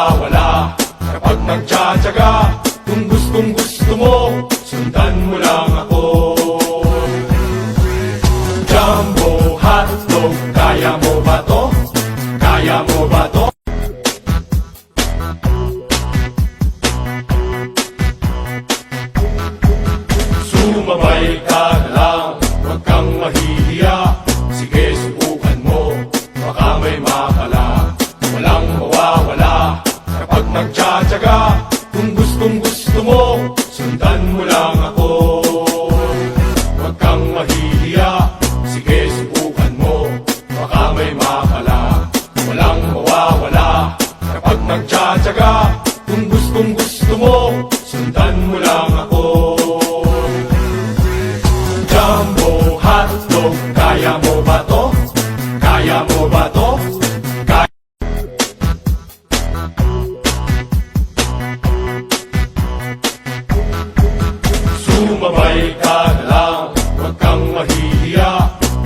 mawawala kapag nagtsatsaga. Kung gustong gusto mo, sundan mo lang ako. Jumbo hotdog, kaya mo ba to? Kaya mo ba to? Sumabay ka na lang, huwag kang mahihiya. Sige, subukan mo, baka may makala. Walang mawawala kapag nagtsatsaga. Kung gustong gusto mo, sundan mo lang ako. Huwag kang mahihiya, sige, subukan mo, baka may makala. Walang mawawala kapag nagtsatsaga. Kung gustong gusto mo, sundan mo lang ako. Jumbo hotdog, kaya mo ba to? Kaya mo ba to? Sumabay ka na lang, huwag kang mahihiya.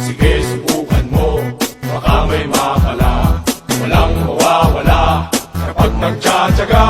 Sige, subukan mo, baka may makala. Walang mawawala kapag nagtsatsaga.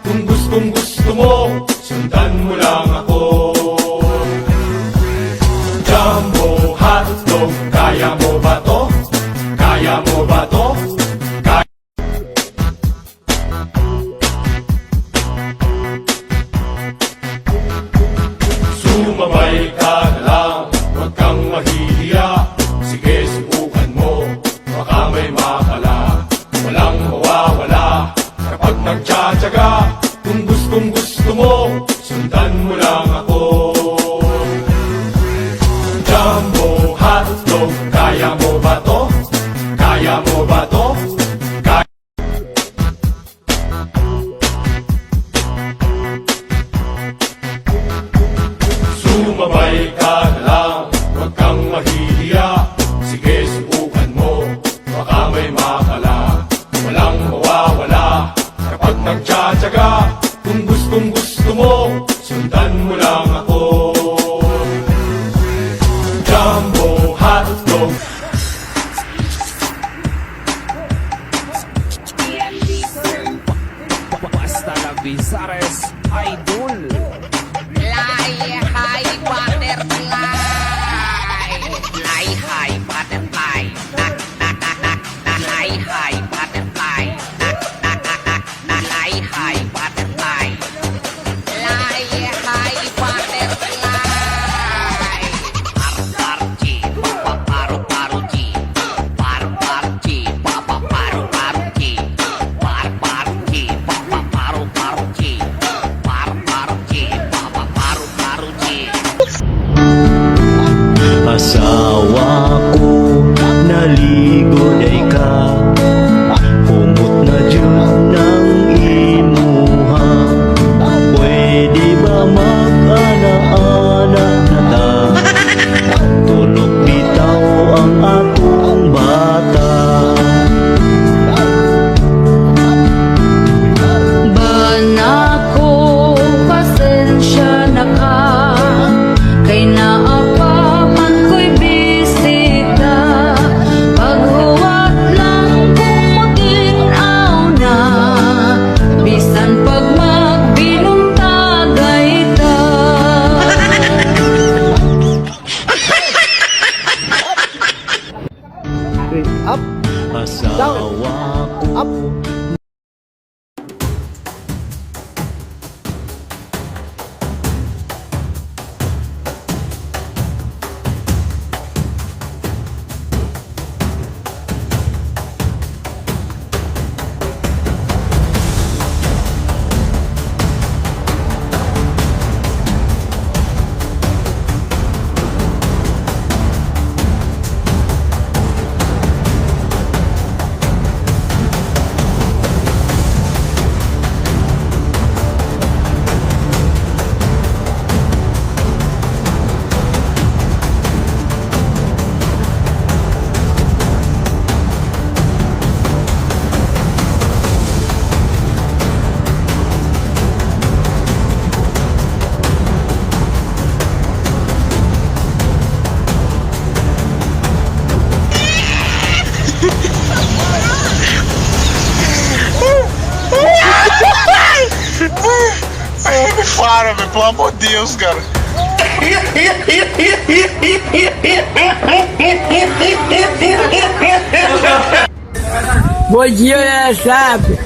Kung gustong gusto mo, sundan mo lang ako. Jumbo hotdog, kaya mo ba to? Kaya mo ba to? Sumabay ka na lang, huwag kang mahihiya. Sige, subukan mo, baka may makala. Walang mawawala kapag nagtsatsaga. Kung gustong gusto mo, sundan mo lang ako. Jumbo hotdog, kaya mo ba to? Kaya mo ba to? Sumabay ka na lang, huwag kang mahihiya. Sige, subukan mo, baka may makala. Walang mawawala kapag nagtsatsaga. Kung gustong gusto mo, sundan mo lang ako. Jumbo hotdog. Basta la Vizares Idol. Fly high butterfly. Fly high butterfly. Nak nak nak nak. Fly high butterfly. Nak nak nak nak. Fly high butterfly. Fly high butterfly. Paru paru chi, papa paru paru chi. Paru paru chi, papa paru paru chi. Paru paru chi, papa paru paru chi. Paru paru chi, papa paru paru chi. cara, velho. Pelo amor de Deus, cara. Bom dia, né, sabe?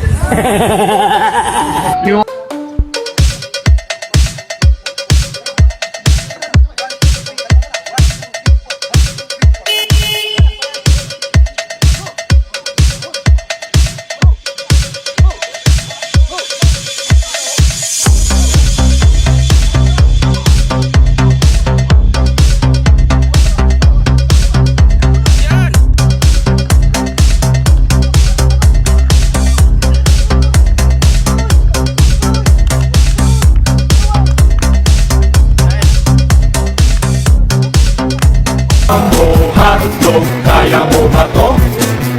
Hotdog, kaya mo ba to?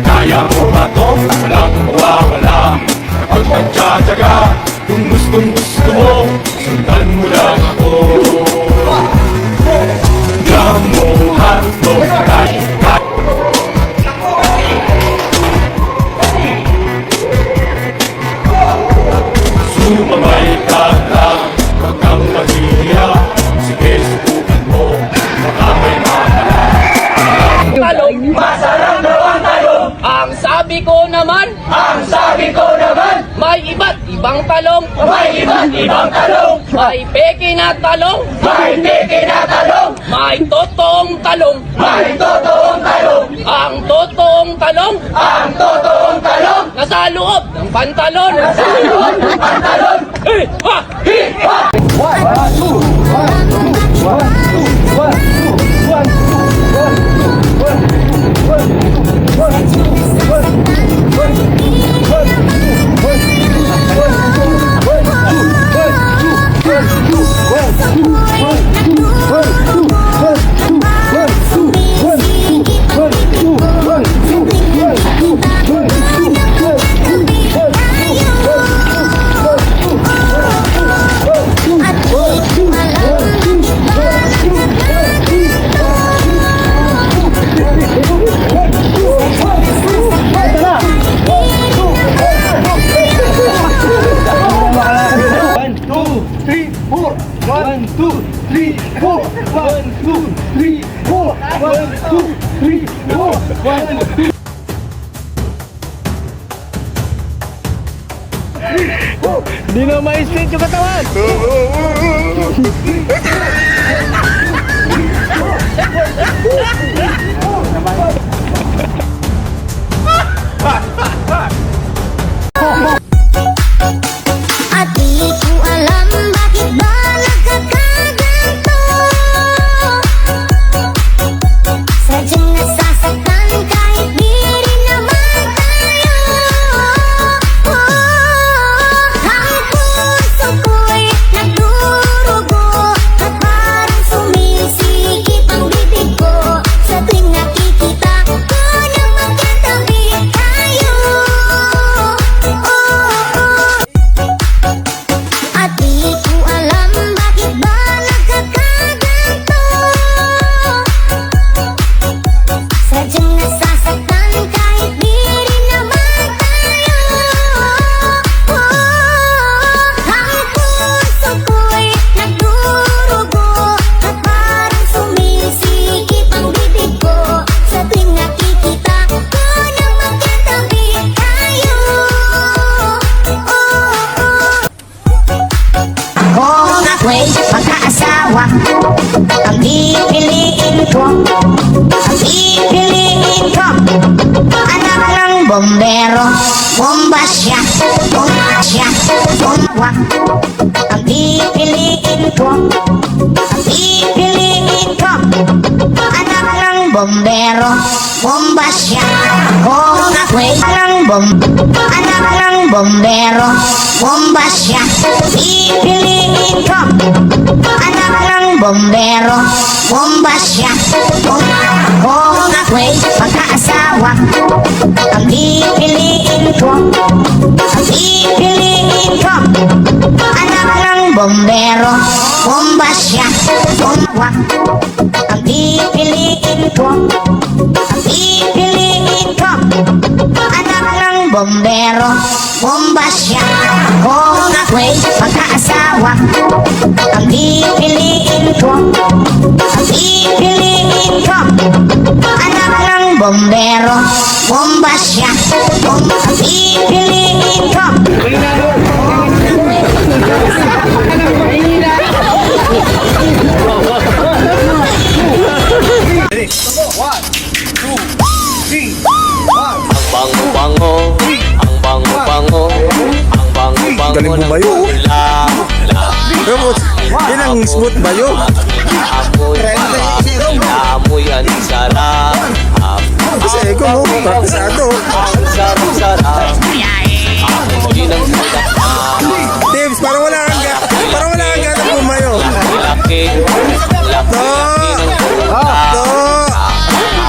Kaya mo ba to? Walang mawawala kapag nagtsatsaga. Kung gustong gusto mo, sundan mo lang ako. Jamo hotdog, kaya sumabay ka lang, huwag kang mahihiya. Sige, subukan mo, baka may makakala. Talong, masarap daw ang talong. Ang sabi ko naman, may iba't ibang talong. May peke na talong. May totoong talong. Ang totoong talong. Nasa loob ng pantalon. Eh, ha! Di na ma-straight yung katawan. At di ko alam bakit ba nagkakaganto. Sadyang nasasaktan kahit di rin naman tayo. Ang puso ko'y nagdurugo at parang sumisikip ang bibig ko sa tuwing nakikita ko na magkatabi tayo. At di ko alam bakit ba nagkakaganto. Sadyang nasasaktan kahit di rin naman tayo. Ang puso ko'y nagdurugo at parang sumisikip ang bibig ko sa tuwing nakikita ko na magkatabi tayo. Kung ako'y magkaasawa, ang pipiliin ko, anak ng bombero, bomba siya, bomba. Ang pipiliin ko, anak ng bombero, bomba siya. Kung ako'y anak ng bombero, bomba siya. Pipiliin ko, anak ng bombero, bomba siya. Kung ako'y magkaasawa, ang pipiliin ko, anak ng bombero, bomba siya. Bomba. Ang pipiliin ko, anak ng bombero, bomba siya. Kung ako'y magkaasawa, ang pipiliin ko, anak ng bombero, bomba siya. Kung ang pipiliin ko, Bango-bango, ang bango-bango, ang bango-bango Galing ng bumayo. pula. Pero, yun ang smooth ba yun? Amoy ang sarap. Kasi eko mo, praktisado. Ang sarap-sarap. Amoy ng sarap. Tips, parang wala kang gana bumayo. Laki ng pula.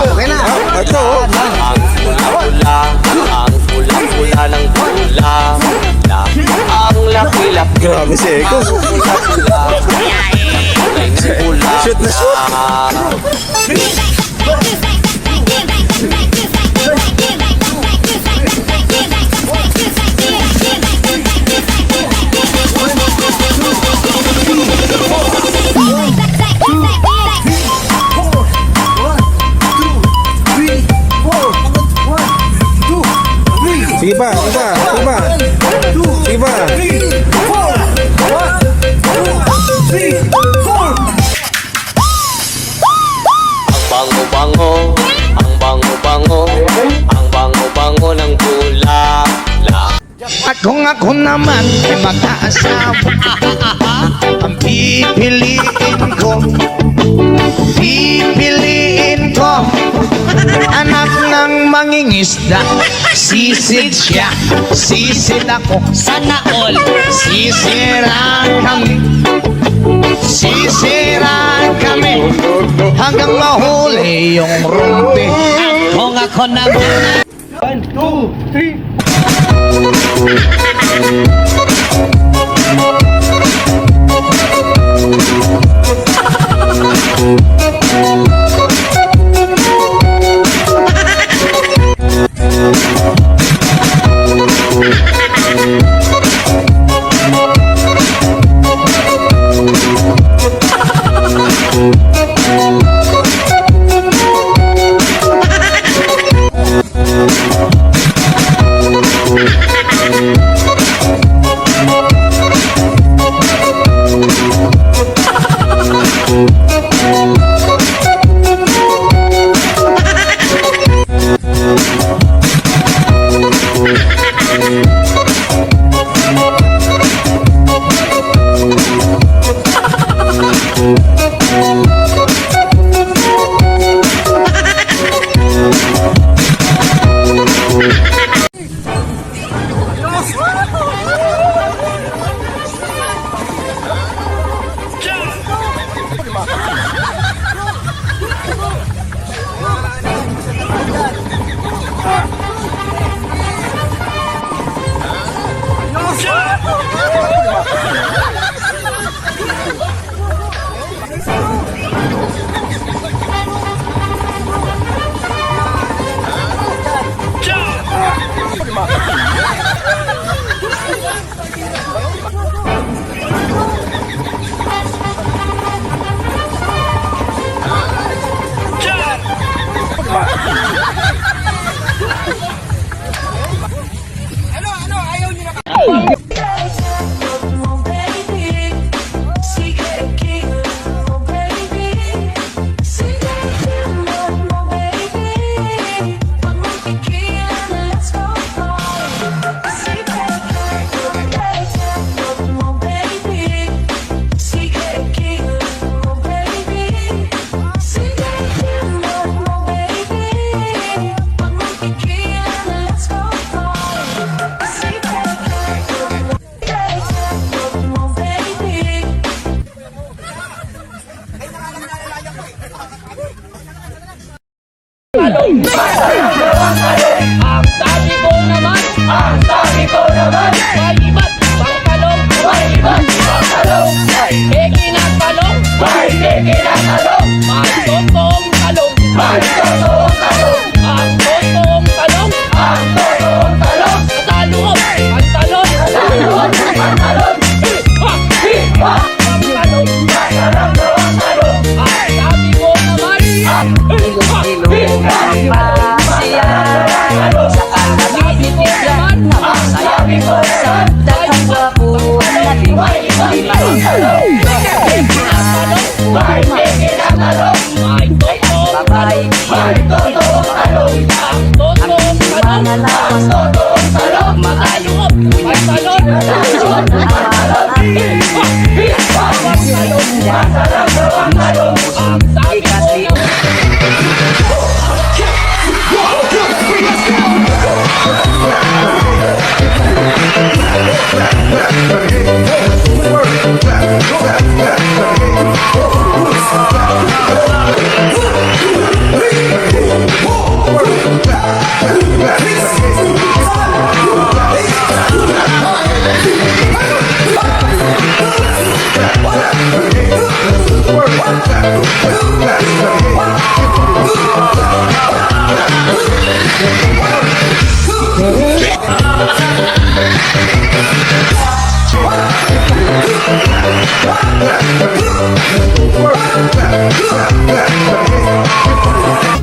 Okay na. Ito. Ang pula-pula ng pula. Ang laki-laki. Grabe si Eko. Shoot na shoot. Sige pa, sige pa. Sige pa. Ang bango-bango, ang bango-bango, ang bango-bango ng pula. At kung ako naman ay mag-aasawa, ang pipiliin ko, anak ng mangingisda. Sisid siya, sisid ako, Sana all. sisiraan kami, hanggang mahuli yung rumpi. Kung ako naman Ang totoong talong, Daghang gwapuhan na di Babay, mga lawas, maayo,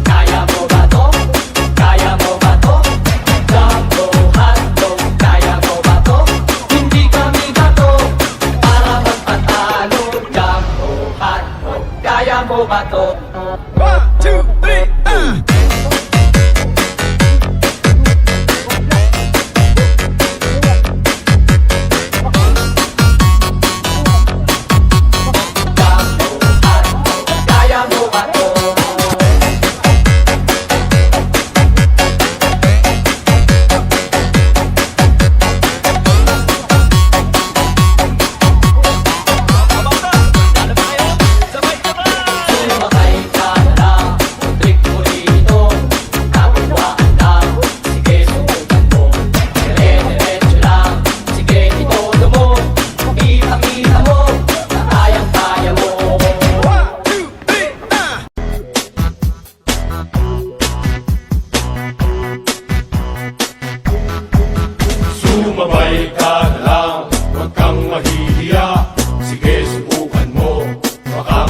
Kaya mo ba to? Kaya mo ba to? Jumbo hotdog, kaya mo ba to? Hindi kami bato para magpatalo. Jumbo hotdog, kaya mo ba to? Kaya mo ba to? Sumakay ka na lang, trick mo rito. Kakuwaan lang, sige subukan mo. Dire-diretso lang, sige itodo mo. Ipakita mo, na kayang-kaya mo. Sumabay ka na lang, huwag kang mahihiya. Sige, subukan mo, baka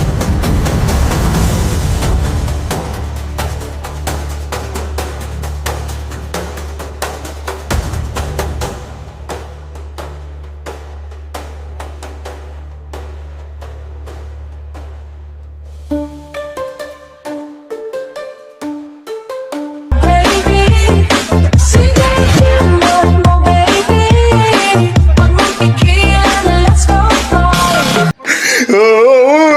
Oh,